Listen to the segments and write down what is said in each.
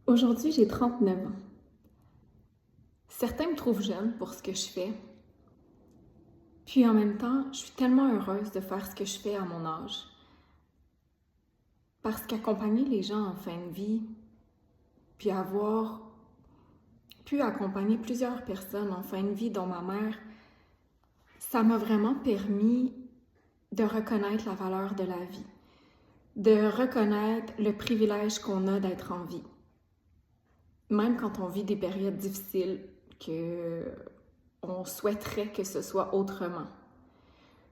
Aujourd'hui, j'ai 39 ans. Certains me trouvent jeune pour ce que je fais, puis en même temps, je suis tellement heureuse de faire ce que je fais à mon âge. Parce qu'accompagner les gens en fin de vie, puis avoir pu accompagner plusieurs personnes en fin de vie, dont ma mère, ça m'a vraiment permis de reconnaître la valeur de la vie, de reconnaître le privilège qu'on a d'être en vie. Même quand on vit des périodes difficiles, que on souhaiterait que ce soit autrement.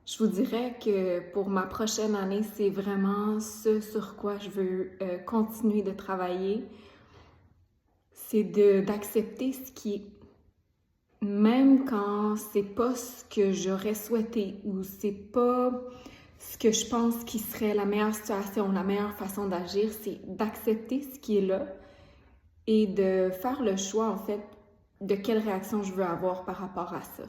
Je vous dirais que pour ma prochaine année, c'est vraiment ce sur quoi je veux continuer de travailler. C'est d'accepter ce qui est. Même quand c'est pas ce que j'aurais souhaité ou c'est pas ce que je pense qui serait la meilleure situation, la meilleure façon d'agir, c'est d'accepter ce qui est là et de faire le choix, en fait, de quelle réaction je veux avoir par rapport à ça.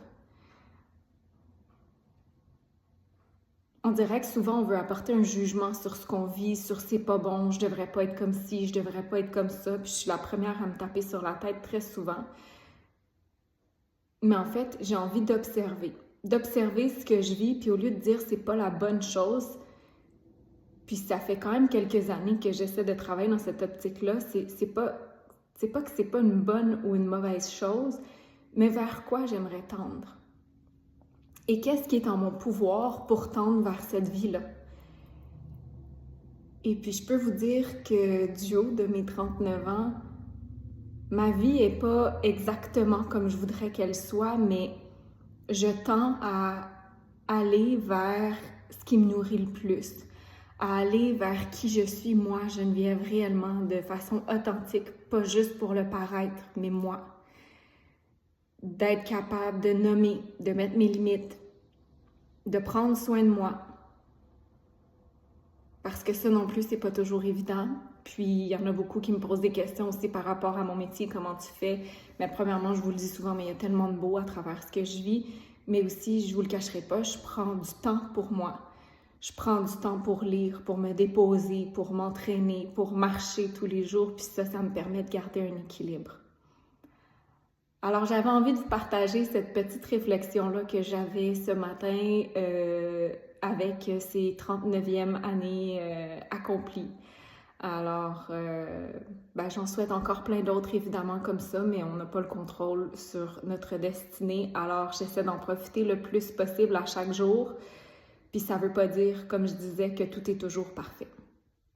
On dirait que souvent on veut apporter un jugement sur ce qu'on vit, sur c'est pas bon, je devrais pas être comme ci, je devrais pas être comme ça, puis je suis la première à me taper sur la tête très souvent. Mais en fait, j'ai envie d'observer ce que je vis, puis au lieu de dire c'est pas la bonne chose, puis ça fait quand même quelques années que j'essaie de travailler dans cette optique-là, c'est pas que c'est pas une bonne ou une mauvaise chose, mais vers quoi j'aimerais tendre. Et qu'est-ce qui est en mon pouvoir pour tendre vers cette vie-là? Et puis, je peux vous dire que du haut de mes 39 ans, ma vie n'est pas exactement comme je voudrais qu'elle soit, mais je tends à aller vers ce qui me nourrit le plus, à aller vers qui je suis, moi, Geneviève, réellement, de façon authentique, pas juste pour le paraître, mais moi. D'être capable de nommer, de mettre mes limites, de prendre soin de moi. Parce que ça non plus, c'est pas toujours évident. Puis, il y en a beaucoup qui me posent des questions aussi par rapport à mon métier, comment tu fais. Mais premièrement, je vous le dis souvent, mais il y a tellement de beau à travers ce que je vis. Mais aussi, je vous le cacherai pas, je prends du temps pour moi. Je prends du temps pour lire, pour me déposer, pour m'entraîner, pour marcher tous les jours. Puis ça me permet de garder un équilibre. Alors, j'avais envie de vous partager cette petite réflexion-là que j'avais ce matin avec ces 39e années accomplies. Alors, j'en souhaite encore plein d'autres, évidemment, comme ça, mais on n'a pas le contrôle sur notre destinée. Alors, j'essaie d'en profiter le plus possible à chaque jour. Puis ça veut pas dire, comme je disais, que tout est toujours parfait.